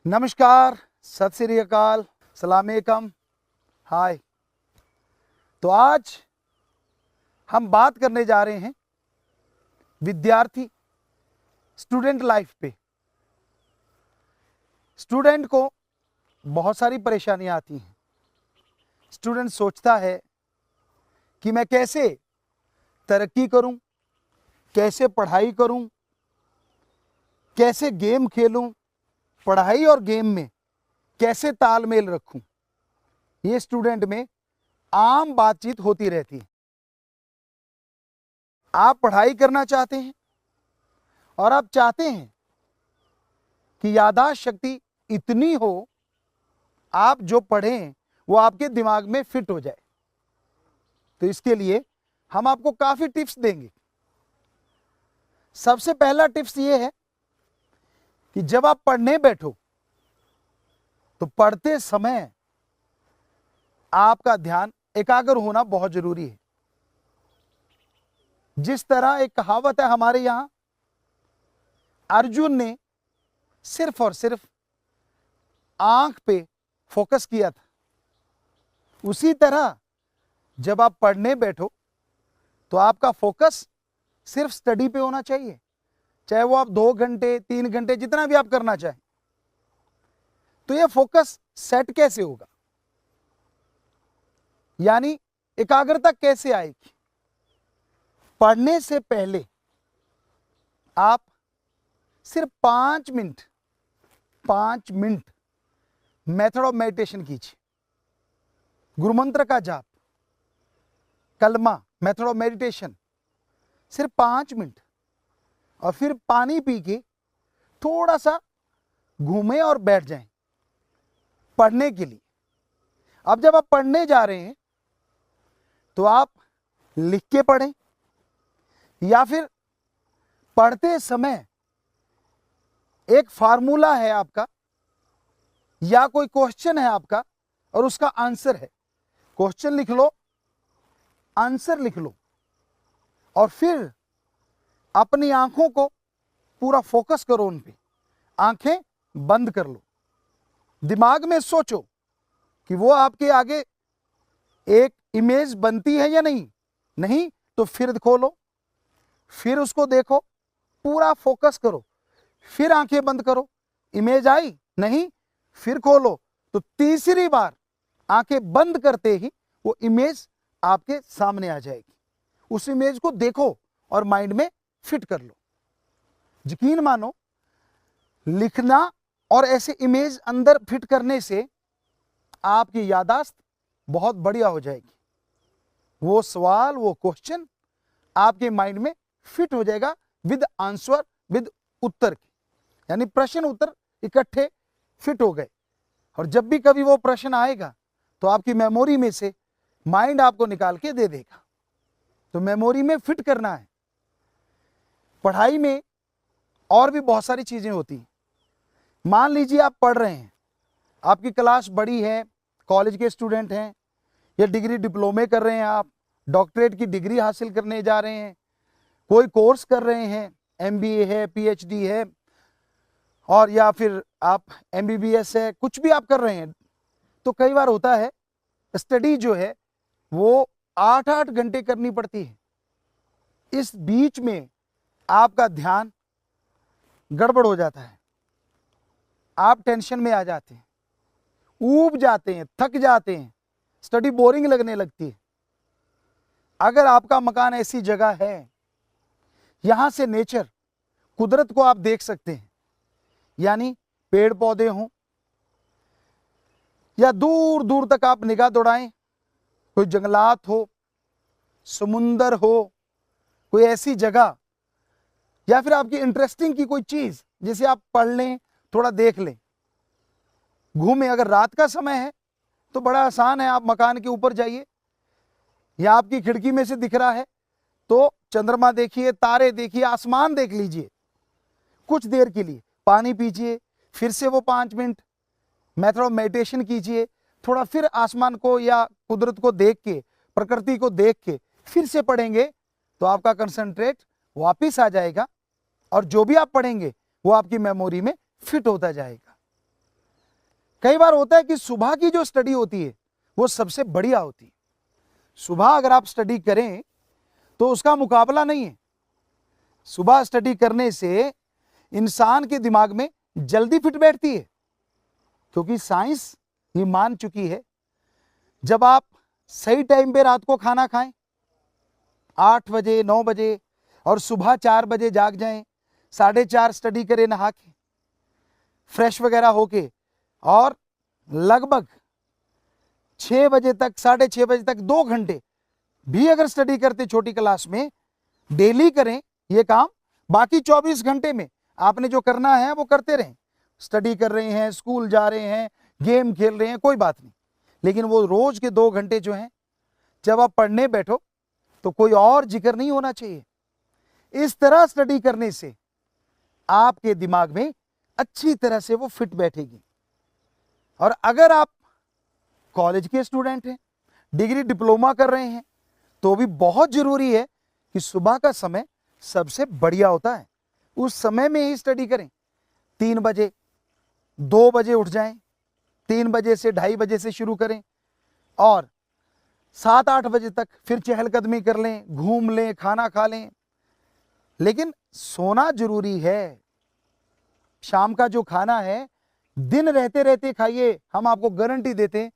नमस्कार, सत श्री अकाल, सलाम-ए-कम, हाय। तो आज हम बात करने जा रहे हैं विद्यार्थी स्टूडेंट लाइफ पे। स्टूडेंट को बहुत सारी परेशानियां आती हैं। स्टूडेंट सोचता है कि मैं कैसे तरक्की करूं, कैसे पढ़ाई करूं, कैसे गेम खेलूं, पढ़ाई और गेम में कैसे तालमेल रखूं। ये स्टूडेंट में आम बातचीत होती रहती है। आप पढ़ाई करना चाहते हैं और आप चाहते हैं कि याददाश्त शक्ति इतनी हो, आप जो पढ़ें वो आपके दिमाग में फिट हो जाए। तो इसके लिए हम आपको काफी टिप्स देंगे। सबसे पहला टिप्स ये है कि जब आप पढ़ने बैठो तो पढ़ते समय आपका ध्यान एकाग्र होना बहुत जरूरी है। जिस तरह एक कहावत है हमारे यहां, अर्जुन ने सिर्फ और सिर्फ आंख पे फोकस किया था, उसी तरह जब आप पढ़ने बैठो तो आपका फोकस सिर्फ स्टडी पे होना चाहिए, चाहे वो आप 2 घंटे 3 घंटे जितना भी आप करना चाहें। तो ये फोकस सेट कैसे होगा, यानी एकाग्रता कैसे आएगी? पढ़ने से पहले आप सिर्फ 5 मिनट मेथड ऑफ मेडिटेशन कीजिए। गुरुमंत्र का जाप, कलमा, मेथड ऑफ मेडिटेशन, सिर्फ 5 मिनट। और फिर पानी पी के थोड़ा सा घूमें और बैठ जाएं पढ़ने के लिए। अब जब आप पढ़ने जा रहे हैं तो आप लिख के पढ़ें, या फिर पढ़ते समय एक फार्मूला है आपका या कोई क्वेश्चन है आपका और उसका आंसर है, क्वेश्चन लिख लो, आंसर लिख लो, और फिर अपनी आंखों को पूरा फोकस करो उन पे। आंखें बंद कर लो, दिमाग में सोचो कि वो आपके आगे एक इमेज बनती है या नहीं तो फिर खोलो, फिर उसको देखो, पूरा फोकस करो, फिर आंखें बंद करो, इमेज आई नहीं, फिर खोलो। तो तीसरी बार आंखें बंद करते ही वो इमेज आपके सामने आ जाएगी। उस इमेज को देखो और माइंड में फिट कर लो। यकीन मानो, लिखना और ऐसे इमेज अंदर फिट करने से आपकी याददाश्त बहुत बढ़िया हो जाएगी। वो सवाल, वो क्वेश्चन आपके माइंड में फिट हो जाएगा विद आंसर, विद उत्तर के, यानी प्रश्न उत्तर इकट्ठे फिट हो गए। और जब भी कभी वो प्रश्न आएगा तो आपकी मेमोरी में से माइंड आपको निकाल के दे देगा। तो मेमोरी में फिट करना है। पढ़ाई में और भी बहुत सारी चीजें होती हैं। मान लीजिए आप पढ़ रहे हैं, आपकी क्लास बड़ी है, कॉलेज के स्टूडेंट हैं, या डिग्री डिप्लोमे कर रहे हैं, आप डॉक्टरेट की डिग्री हासिल करने जा रहे हैं, कोई कोर्स कर रहे हैं, एमबीए है, पीएचडी है, और या फिर आप एमबीबीएस है, कुछ भी आप कर रहे हैं। तो कई बार होता है स्टडी जो है वो 8-8 घंटे करनी पड़ती है। इस बीच में आपका ध्यान गड़बड़ हो जाता है, आप टेंशन में आ जाते हैं, ऊब जाते हैं, थक जाते हैं, स्टडी बोरिंग लगने लगती है। अगर आपका मकान ऐसी जगह है, यहां से नेचर, कुदरत को आप देख सकते हैं, यानी पेड़ पौधे हों, या दूर दूर तक आप निगाह दौड़ाएं, कोई जंगलात हो, समुंदर हो, कोई ऐसी जगह, या फिर आपकी इंटरेस्टिंग की कोई चीज जिसे आप पढ़ लें, थोड़ा देख लें, घूमें। अगर रात का समय है तो बड़ा आसान है, आप मकान के ऊपर जाइए, या आपकी खिड़की में से दिख रहा है तो चंद्रमा देखिए, तारे देखिए, आसमान देख लीजिए कुछ देर के लिए, पानी पीजिए, फिर से वो 5 मिनट मेथड ऑफ मेडिटेशन कीजिए, थोड़ा फिर आसमान को या कुदरत को देख के, प्रकृति को देख के फिर से पढ़ेंगे तो आपका कंसंट्रेट वापिस आ जाएगा और जो भी आप पढ़ेंगे वो आपकी मेमोरी में फिट होता जाएगा। कई बार होता है कि सुबह की जो स्टडी होती है वो सबसे बढ़िया होती है। सुबह अगर आप स्टडी करें तो उसका मुकाबला नहीं है। सुबह स्टडी करने से इंसान के दिमाग में जल्दी फिट बैठती है, क्योंकि साइंस ये मान चुकी है जब आप सही टाइम पे रात को खाना खाएं 8 बजे 9 बजे और सुबह 4 बजे जाग जाएं, 4:30 स्टडी करें नहा के फ्रेश वगैरह होके, और लगभग 6 बजे तक 6:30 बजे तक 2 घंटे भी अगर स्टडी करते छोटी क्लास में डेली करें ये काम, बाकी 24 घंटे में आपने जो करना है वो करते रहें। स्टडी कर रहे हैं, स्कूल जा रहे हैं, गेम खेल रहे हैं, कोई बात नहीं, लेकिन वो रोज के 2 घंटे जो हैं जब आप पढ़ने बैठो तो कोई और जिक्र नहीं होना चाहिए। इस तरह स्टडी करने से आपके दिमाग में अच्छी तरह से वो फिट बैठेगी। और अगर आप कॉलेज के स्टूडेंट हैं, डिग्री डिप्लोमा कर रहे हैं, तो भी बहुत जरूरी है कि सुबह का समय सबसे बढ़िया होता है, उस समय में ही स्टडी करें। 3 बजे 2 बजे उठ जाएं, 3 बजे से 2:30 बजे से शुरू करें और 7-8 बजे तक फिर चहलकदमी कर लें, घूम लें, खाना खा लें, लेकिन सोना जरूरी है। शाम का जो खाना है दिन रहते रहते खाइए, हम आपको गारंटी देते हैं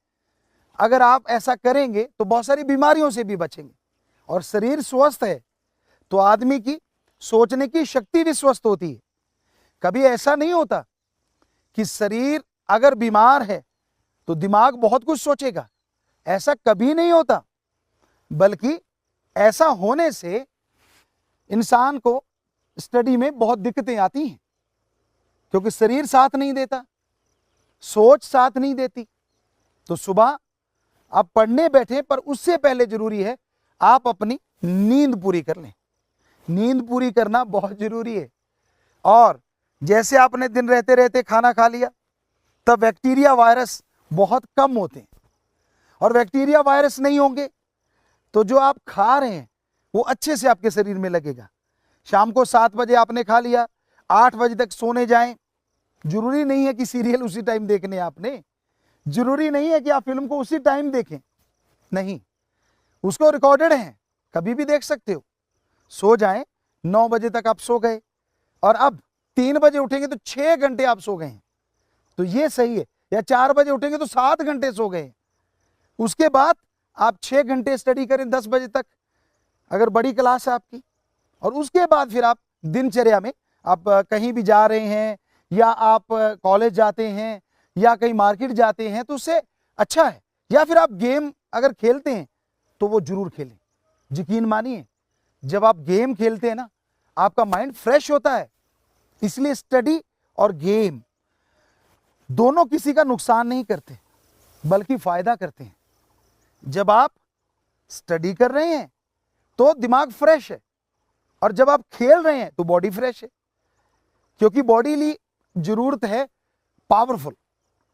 अगर आप ऐसा करेंगे तो बहुत सारी बीमारियों से भी बचेंगे। और शरीर स्वस्थ है तो आदमी की सोचने की शक्ति भी स्वस्थ होती है। कभी ऐसा नहीं होता कि शरीर अगर बीमार है तो दिमाग बहुत कुछ सोचेगा, ऐसा कभी नहीं होता, बल्कि ऐसा होने से इंसान को स्टडी में बहुत दिक्कतें आती हैं, क्योंकि शरीर साथ नहीं देता, सोच साथ नहीं देती। तो सुबह आप पढ़ने बैठे, पर उससे पहले जरूरी है आप अपनी नींद पूरी कर लें। नींद पूरी करना बहुत जरूरी है। और जैसे आपने दिन रहते रहते खाना खा लिया, तब बैक्टीरिया वायरस बहुत कम होते हैं, और बैक्टीरिया वायरस नहीं होंगे तो जो आप खा रहे हैं वो अच्छे से आपके शरीर में लगेगा। शाम को 7 बजे आपने खा लिया, 8 बजे तक सोने जाएं। जरूरी नहीं है कि सीरियल उसी टाइम देखने आपने, जरूरी नहीं है कि आप फिल्म को उसी टाइम देखें, नहीं, उसको रिकॉर्डेड है, कभी भी देख सकते हो। सो जाएं, 9 बजे तक आप सो गए और अब 3 बजे उठेंगे तो 6 घंटे आप सो गए हैं, तो ये सही है। या 4 बजे उठेंगे तो 7 घंटे सो गए। उसके बाद आप 6 घंटे स्टडी करें 10 बजे तक, अगर बड़ी क्लास है आपकी, और उसके बाद फिर आप दिनचर्या में आप कहीं भी जा रहे हैं या आप कॉलेज जाते हैं या कहीं मार्केट जाते हैं तो उससे अच्छा है। या फिर आप गेम अगर खेलते हैं तो वो जरूर खेलें। यकीन मानिए, जब आप गेम खेलते हैं ना, आपका माइंड फ्रेश होता है। इसलिए स्टडी और गेम दोनों किसी का नुकसान नहीं करते, बल्कि फायदा करते हैं। जब आप स्टडी कर रहे हैं तो दिमाग फ्रेश है, और जब आप खेल रहे हैं तो बॉडी फ्रेश है, क्योंकि बॉडी की जरूरत है पावरफुल।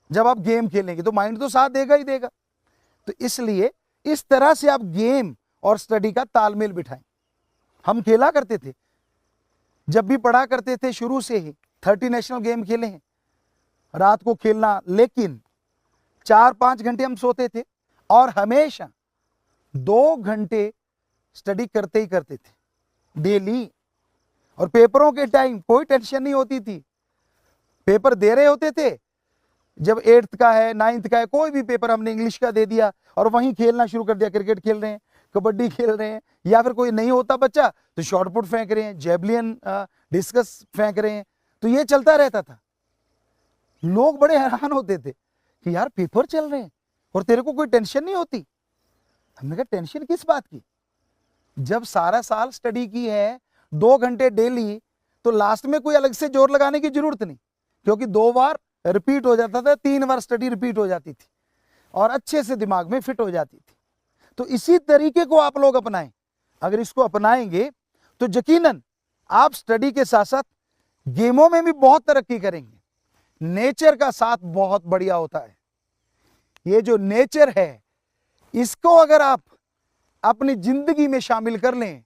जब आप गेम खेलेंगे तो माइंड तो साथ देगा ही देगा। तो इसलिए इस तरह से आप गेम और स्टडी का तालमेल बिठाएं। हम खेला करते थे, जब भी पढ़ा करते थे शुरू से ही 30 नेशनल गेम खेले हैं, रात को खेलना, लेकिन 4-5 घंटे हम सोते थे और हमेशा 2 घंटे स्टडी करते ही करते थे डेली। और पेपरों के टाइम कोई टेंशन नहीं होती थी, पेपर दे रहे होते थे। जब 8th का है, 9th का है, कोई भी पेपर हमने इंग्लिश का दे दिया और वहीं खेलना शुरू कर दिया। क्रिकेट खेल रहे हैं, कबड्डी खेल रहे हैं, या फिर कोई नहीं होता बच्चा तो शॉर्टपुट फेंक रहे हैं, जेवलिन डिस्कस फेंक रहे हैं, तो ये चलता रहता था। लोग बड़े हैरान होते थे कि यार पेपर चल रहे हैं और तेरे को कोई टेंशन नहीं होती। हमने कहा टेंशन किस बात की, जब सारा साल स्टडी की है 2 घंटे डेली, तो लास्ट में कोई अलग से जोर लगाने की जरूरत नहीं, क्योंकि 2 बार रिपीट हो जाता था, 3 बार स्टडी रिपीट हो जाती थी और अच्छे से दिमाग में फिट हो जाती थी। तो इसी तरीके को आप लोग अपनाएं। अगर इसको अपनाएंगे तो यकीनन आप स्टडी के साथ साथ गेमों में भी बहुत तरक्की करेंगे। नेचर का साथ बहुत बढ़िया होता है। ये जो नेचर है, इसको अगर आप अपनी जिंदगी में शामिल कर लें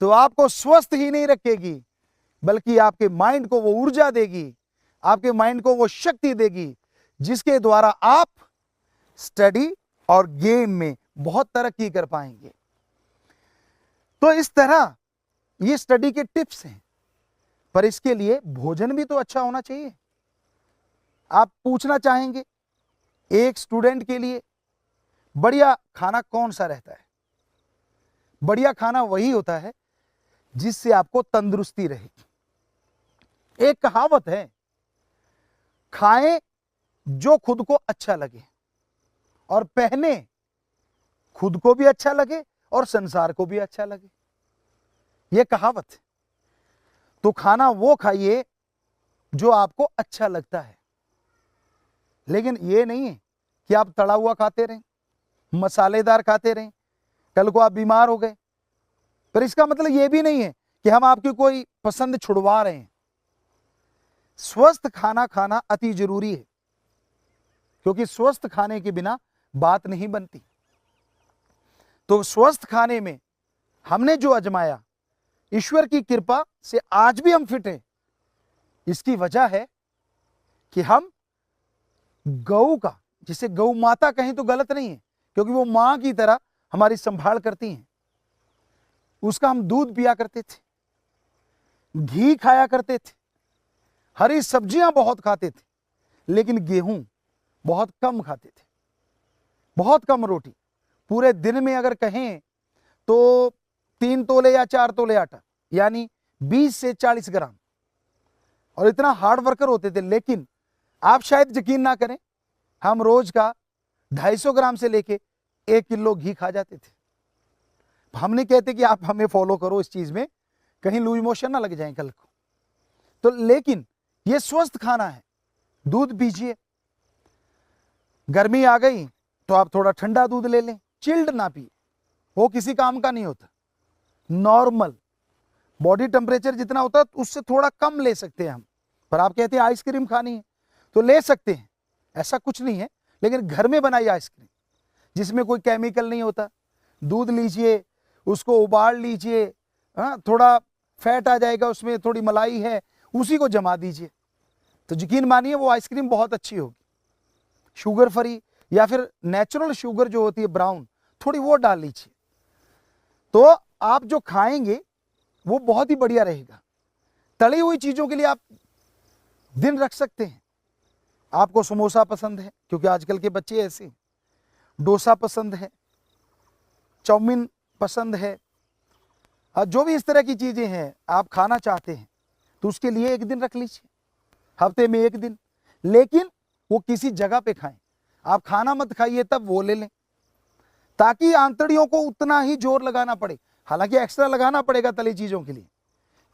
तो आपको स्वस्थ ही नहीं रखेगी, बल्कि आपके माइंड को वो ऊर्जा देगी, आपके माइंड को वो शक्ति देगी जिसके द्वारा आप स्टडी और गेम में बहुत तरक्की कर पाएंगे। तो इस तरह ये स्टडी के टिप्स हैं, पर इसके लिए भोजन भी तो अच्छा होना चाहिए। आप पूछना चाहेंगे एक स्टूडेंट के लिए बढ़िया खाना कौन सा रहता है? बढ़िया खाना वही होता है जिससे आपको तंदुरुस्ती रहेगी। एक कहावत है, खाएं जो खुद को अच्छा लगे और पहने खुद को भी अच्छा लगे और संसार को भी अच्छा लगे, यह कहावत है। तो खाना वो खाइए जो आपको अच्छा लगता है, लेकिन ये नहीं है कि आप तड़ा हुआ खाते रहें, मसालेदार खाते रहें, कल को आप बीमार हो गए। पर इसका मतलब ये भी नहीं है कि हम आपकी कोई पसंद छुड़वा रहे हैं। स्वस्थ खाना खाना अति जरूरी है, क्योंकि स्वस्थ खाने के बिना बात नहीं बनती। तो स्वस्थ खाने में हमने जो आजमाया, ईश्वर की कृपा से आज भी हम फिट हैं। इसकी वजह है कि हम गौ का, जिसे गौ माता कहें तो गलत नहीं है, क्योंकि वो मां की तरह हमारी संभाल करती हैं। उसका हम दूध पिया करते थे, घी खाया करते थे, हरी सब्जियां बहुत खाते थे, लेकिन गेहूं बहुत कम खाते थे, बहुत कम रोटी। पूरे दिन में अगर कहें तो 3 तोले या 4 तोले आटा, यानी 20 से 40 ग्राम। और इतना हार्ड वर्कर होते थे। लेकिन आप शायद यकीन ना करें, हम रोज का 250 ग्राम से लेके 1 किलो घी खा जाते थे। हम नहीं कहते कि आप हमें फॉलो करो इस चीज में, कहीं लूज मोशन ना लग जाए कल को। तो लेकिन ये स्वस्थ खाना है। दूध पीजिए, गर्मी आ गई तो आप थोड़ा ठंडा दूध ले लें, चिल्ड ना पिए, वो किसी काम का नहीं होता। नॉर्मल बॉडी टेम्परेचर जितना होता है उससे थोड़ा कम ले सकते हैं हम। पर आप कहते हैं आइसक्रीम खानी है तो ले सकते हैं, ऐसा कुछ नहीं है। लेकिन घर में बनाई आइसक्रीम जिसमें कोई केमिकल नहीं होता। दूध लीजिए, उसको उबाल लीजिए, थोड़ा फैट आ जाएगा उसमें, थोड़ी मलाई है, उसी को जमा दीजिए, तो यकीन मानिए वो आइसक्रीम बहुत अच्छी होगी। शुगर फ्री या फिर नेचुरल शुगर जो होती है ब्राउन, थोड़ी वो डाल लीजिए, तो आप जो खाएंगे वो बहुत ही बढ़िया रहेगा। तली हुई चीजों के लिए आप दिन रख सकते हैं। आपको समोसा पसंद है, क्योंकि आजकल के बच्चे ऐसे, डोसा पसंद है, चाउमीन पसंद है, जो भी इस तरह की चीजें हैं आप खाना चाहते हैं, तो उसके लिए एक दिन रख लीजिए, हफ्ते में एक दिन। लेकिन वो किसी जगह पे खाएं, आप खाना मत खाइए तब वो ले लें, ताकि आंतड़ियों को उतना ही जोर लगाना पड़े। हालांकि एक्स्ट्रा लगाना पड़ेगा तली चीजों के लिए,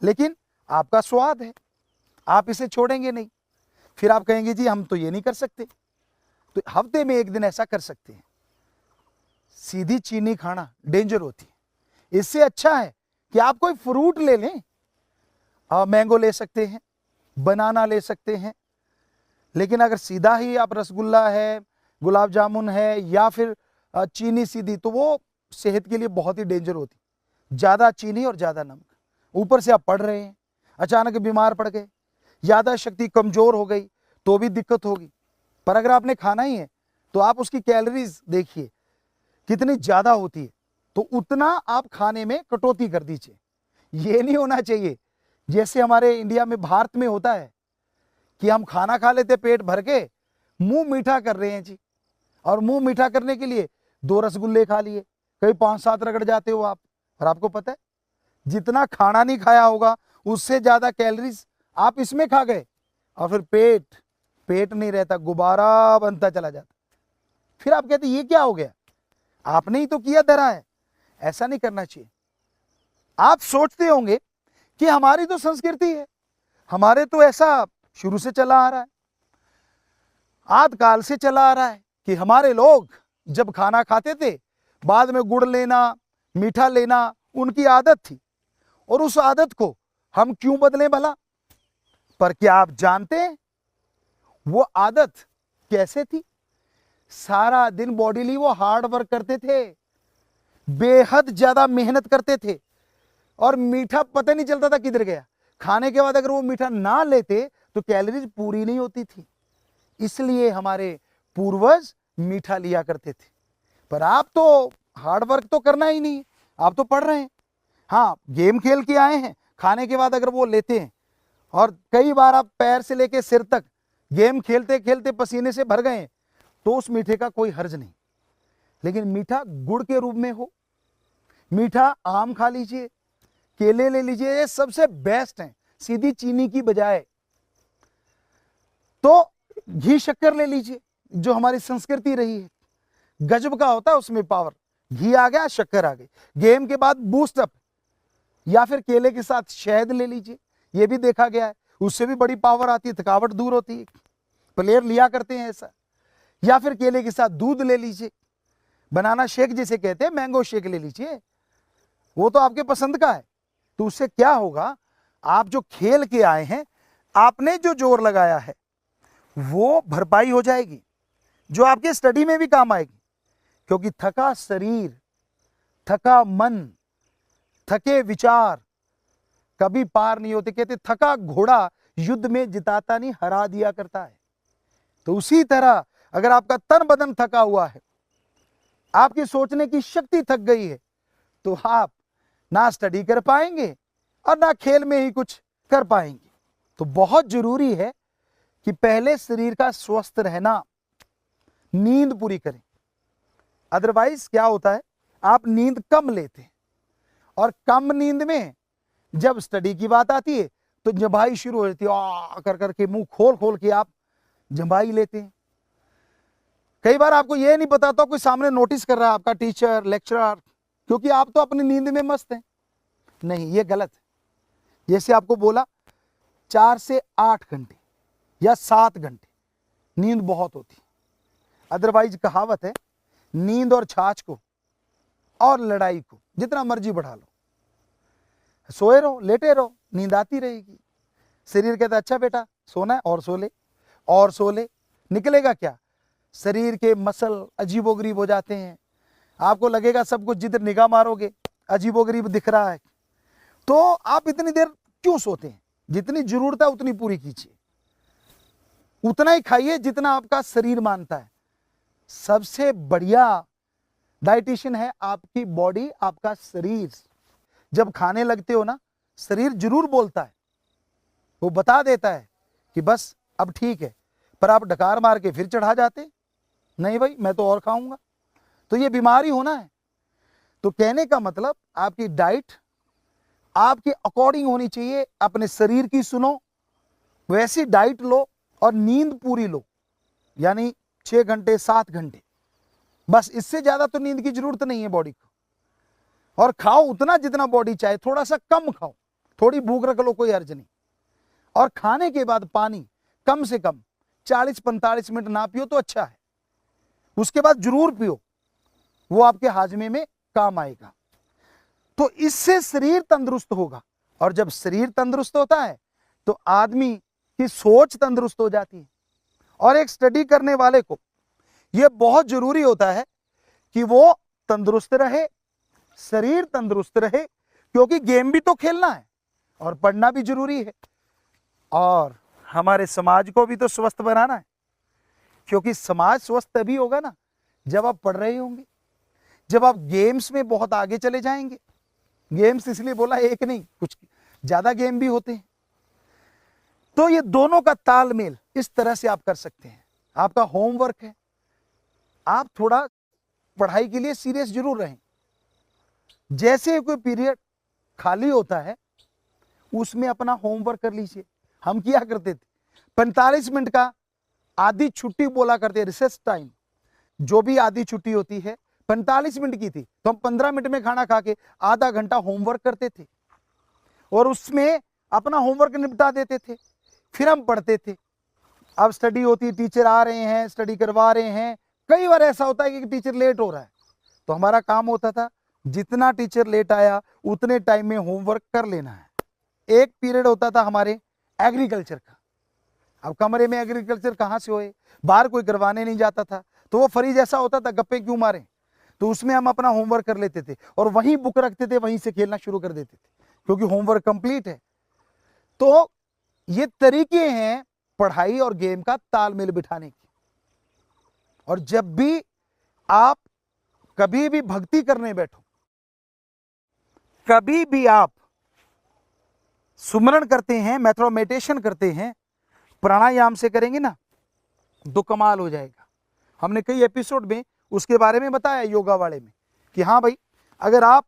लेकिन आपका स्वाद है, आप इसे छोड़ेंगे नहीं। फिर आप कहेंगे जी हम तो ये नहीं कर सकते, तो हफ्ते में एक दिन ऐसा कर सकते हैं। सीधी चीनी खाना डेंजर होती है। इससे अच्छा है कि आप कोई फ्रूट ले लें, मैंगो ले सकते हैं, बनाना ले सकते हैं। लेकिन अगर सीधा ही आप रसगुल्ला है, गुलाब जामुन है, या फिर चीनी सीधी, तो वो सेहत के लिए बहुत ही डेंजर होती। ज्यादा चीनी और ज्यादा नमक, ऊपर से आप पढ़ रहे हैं, अचानक बीमार पड़ गए, यादा शक्ति कमजोर हो गई तो भी दिक्कत होगी। पर अगर आपने खाना ही है तो आप उसकी कैलोरीज देखिए कितनी ज्यादा होती है, तो उतना आप खाने में कटौती कर दीजिए। ये नहीं होना चाहिए जैसे हमारे इंडिया में, भारत में होता है कि हम खाना खा लेते पेट भर के, मुंह मीठा कर रहे हैं जी, और मुंह मीठा करने के लिए 2 रसगुल्ले खा लिए, कहीं 5-7 रगड़ जाते हो आप। और आपको पता है जितना खाना नहीं खाया होगा उससे ज्यादा कैलोरीज आप इसमें खा गए, और फिर पेट नहीं रहता, गुब्बारा बनता चला जाता। फिर आप कहते ये क्या हो गया, आपने ही तो किया धरा है। ऐसा नहीं करना चाहिए। आप सोचते होंगे कि हमारी तो संस्कृति है, हमारे तो ऐसा शुरू से चला आ रहा है, आदिकाल से चला आ रहा है कि हमारे लोग जब खाना खाते थे बाद में गुड़ लेना, मीठा लेना उनकी आदत थी, और उस आदत को हम क्यों बदलें भला। पर क्या आप जानते हैं वो आदत कैसे थी? सारा दिन बॉडीली वो हार्ड वर्क करते थे, बेहद ज्यादा मेहनत करते थे, और मीठा पता नहीं चलता था किधर गया। खाने के बाद अगर वो मीठा ना लेते तो कैलोरीज पूरी नहीं होती थी। इसलिए हमारे पूर्वज मीठा लिया करते थे। पर आप तो हार्ड वर्क तो करना ही नहीं, आप तो पढ़ रहे हैं। हाँ, गेम खेल के आए हैं, खाने के बाद अगर वो लेते हैं और कई बार आप पैर से लेके सिर तक गेम खेलते खेलते पसीने से भर गए, तो उस मीठे का कोई हर्ज नहीं। लेकिन मीठा गुड़ के रूप में हो, मीठा आम खा लीजिए, केले ले लीजिए, ये सबसे बेस्ट है सीधी चीनी की बजाय। तो घी शक्कर ले लीजिए, जो हमारी संस्कृति रही है, गजब का होता है उसमें पावर। घी आ गया, शक्कर आ गई, गेम के बाद बूस्ट अप। या फिर केले के साथ शहद ले लीजिए, ये भी देखा गया है, उससे भी बड़ी पावर आती है, थकावट दूर होती है, प्लेयर लिया करते हैं ऐसा। या फिर केले के साथ दूध ले लीजिए, बनाना शेक जिसे कहते हैं, मैंगो शेक ले लीजिए, वो तो आपके पसंद का है। तो उससे क्या होगा, आप जो खेल के आए हैं, आपने जो जोर लगाया है वो भरपाई हो जाएगी, जो आपके स्टडी में भी काम आएगी। क्योंकि थका शरीर, थका मन, थके विचार कभी पार नहीं होते। कहते थका घोड़ा युद्ध में जिताता नहीं, हरा दिया करता है। तो उसी तरह अगर आपका तन बदन थका हुआ है, आपकी सोचने की शक्ति थक गई है, तो आप ना स्टडी कर पाएंगे और ना खेल में ही कुछ कर पाएंगे। तो बहुत जरूरी है कि पहले शरीर का स्वस्थ रहना, नींद पूरी करें। अदरवाइज क्या होता है, आप नींद कम लेते हैं और कम नींद में जब स्टडी की बात आती है तो जंभाई शुरू हो जाती है, आ कर करके मुंह खोल खोल के आप जंभाई लेते हैं। कई बार आपको यह नहीं पता था कोई सामने नोटिस कर रहा है, आपका टीचर, लेक्चरर, क्योंकि आप तो अपनी नींद में मस्त हैं। नहीं, ये गलत है। जैसे आपको बोला 4 से 8 घंटे या 7 घंटे नींद बहुत होती है। अदरवाइज कहावत है, नींद और छाछ को और लड़ाई को जितना मर्जी बढ़ा लो, सोए रहो, लेटे रहो, नींद आती रहेगी। शरीर कहता अच्छा बेटा सोना है, और सो ले, और सो ले। निकलेगा क्या, शरीर के मसल अजीबोगरीब हो जाते हैं। आपको लगेगा सब कुछ, जिधर निगाह मारोगे अजीबोगरीब दिख रहा है। तो आप इतनी देर क्यों सोते हैं? जितनी जरूरत है उतनी पूरी कीजिए, उतना ही खाइए जितना आपका शरीर मानता है। सबसे बढ़िया डाइटिशियन है आपकी बॉडी, आपका शरीर। जब खाने लगते हो ना, शरीर जरूर बोलता है, वो बता देता है कि बस अब ठीक है, पर आप डकार मार के फिर चढ़ा जाते, नहीं भाई मैं तो और खाऊंगा। तो ये बीमारी होना है। तो कहने का मतलब आपकी डाइट आपके अकॉर्डिंग होनी चाहिए। अपने शरीर की सुनो, वैसी डाइट लो और नींद पूरी लो, यानी 6 घंटे 7 घंटे, बस इससे ज्यादा तो नींद की जरूरत नहीं है बॉडी को। और खाओ उतना जितना बॉडी चाहे, थोड़ा सा कम खाओ, थोड़ी भूख रख लो, कोई अर्ज नहीं। और खाने के बाद पानी कम से कम 40-45 मिनट ना पियो तो अच्छा है, उसके बाद जरूर पियो, वो आपके हाजमे में काम आएगा। तो इससे शरीर तंदुरुस्त होगा, और जब शरीर तंदुरुस्त होता है तो आदमी की सोच तंदुरुस्त हो जाती है। और एक स्टडी करने वाले को यह बहुत जरूरी होता है कि वो तंदुरुस्त रहे, शरीर तंदुरुस्त रहे, क्योंकि गेम भी तो खेलना है और पढ़ना भी जरूरी है, और हमारे समाज को भी तो स्वस्थ बनाना है। क्योंकि समाज स्वस्थ तभी होगा ना जब आप पढ़ रहे होंगे, जब आप गेम्स में बहुत आगे चले जाएंगे। गेम्स इसलिए बोला एक नहीं, कुछ ज्यादा गेम भी होते हैं। तो ये दोनों का तालमेल इस तरह से आप कर सकते हैं। आपका होमवर्क है, आप थोड़ा पढ़ाई के लिए सीरियस जरूर रहें। जैसे कोई पीरियड खाली होता है उसमें अपना होमवर्क कर लीजिए। हम किया करते थे, 45 मिनट का आधी छुट्टी बोला करते, रिसेस टाइम, जो भी आधी छुट्टी होती है 45 मिनट की थी, तो हम 15 मिनट में खाना खा के आधा घंटा होमवर्क करते थे और उसमें अपना होमवर्क निपटा देते थे, फिर हम पढ़ते थे। अब स्टडी होती है, टीचर आ रहे हैं, स्टडी करवा रहे हैं। कई बार ऐसा होता है कि टीचर लेट हो रहा है, तो हमारा काम होता था जितना टीचर लेट आया उतने टाइम में होमवर्क कर लेना है। एक पीरियड होता था हमारे एग्रीकल्चर का। अब कमरे में एग्रीकल्चर कहाँ से होए, बाहर कोई करवाने नहीं जाता था, तो वो फ्री जैसा होता था, गप्पे क्यों मारे। तो उसमें हम अपना होमवर्क कर लेते थे और वहीं बुक रखते थे, वहीं से खेलना शुरू कर देते थे, क्योंकि होमवर्क कंप्लीट है। तो ये तरीके हैं पढ़ाई और गेम का तालमेल बिठाने की। और जब भी आप कभी भी भक्ति करने बैठो, कभी भी आप सुमरण करते हैं, मेथड ऑफ मेडिटेशन करते हैं, प्राणायाम से करेंगे ना तो कमाल हो जाएगा। हमने कई एपिसोड में उसके बारे में बताया योगा वाले में कि हाँ भाई, अगर आप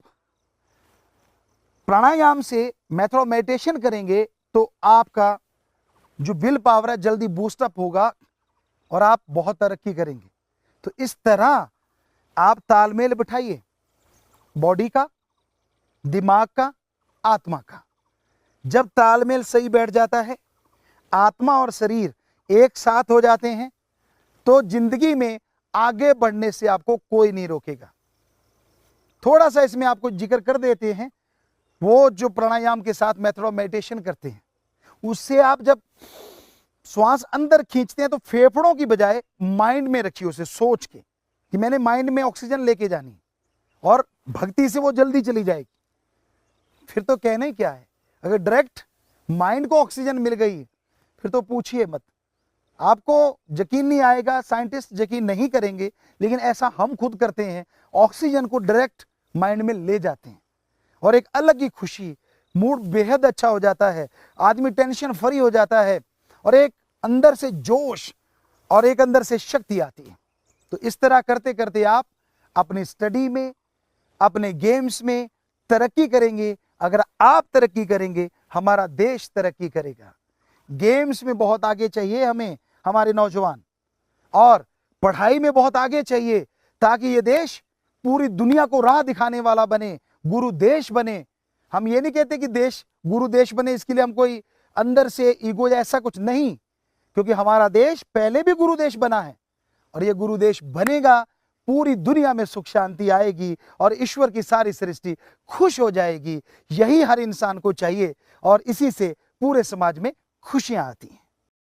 प्राणायाम से मेथड ऑफ मेडिटेशन करेंगे तो आपका जो विल पावर है जल्दी बूस्टअप होगा और आप बहुत तरक्की करेंगे। तो इस तरह आप तालमेल बिठाइए बॉडी का, दिमाग का, आत्मा का। जब तालमेल सही बैठ जाता है, आत्मा और शरीर एक साथ हो जाते हैं, तो जिंदगी में आगे बढ़ने से आपको कोई नहीं रोकेगा। थोड़ा सा इसमें आपको जिक्र कर देते हैं, वो जो प्राणायाम के साथ मेथड ऑफ मेडिटेशन करते हैं, उससे आप जब श्वास अंदर खींचते हैं तो फेफड़ों की बजाय माइंड में रखिए उसे, सोच के कि मैंने माइंड में ऑक्सीजन लेके जानी, और भक्ति से वो जल्दी चली जाएगी। फिर तो कहना ही क्या है, अगर डायरेक्ट माइंड को ऑक्सीजन मिल गई फिर तो पूछिए मत, आपको यकीन नहीं आएगा, साइंटिस्ट यकीन नहीं करेंगे, लेकिन ऐसा हम खुद करते हैं, ऑक्सीजन को डायरेक्ट माइंड में ले जाते हैं और एक अलग ही खुशी, मूड बेहद अच्छा हो जाता है, आदमी टेंशन फ्री हो जाता है और एक अंदर से जोश और एक अंदर से शक्ति आती है। तो इस तरह करते करते आप अपनी स्टडी में, अपने गेम्स में तरक्की करेंगे। अगर आप तरक्की करेंगे, हमारा देश तरक्की करेगा। गेम्स में बहुत आगे चाहिए हमें हमारे नौजवान, और पढ़ाई में बहुत आगे चाहिए, ताकि ये देश पूरी दुनिया को राह दिखाने वाला बने, गुरु देश बने। हम ये नहीं कहते कि देश गुरु देश बने, इसके लिए हम कोई अंदर से ईगो या ऐसा कुछ नहीं, क्योंकि हमारा देश पहले भी गुरु देश बना है और ये गुरु देश बनेगा, पूरी दुनिया में सुख शांति आएगी और ईश्वर की सारी सृष्टि खुश हो जाएगी। यही हर इंसान को चाहिए और इसी से पूरे समाज में खुशियां आती हैं।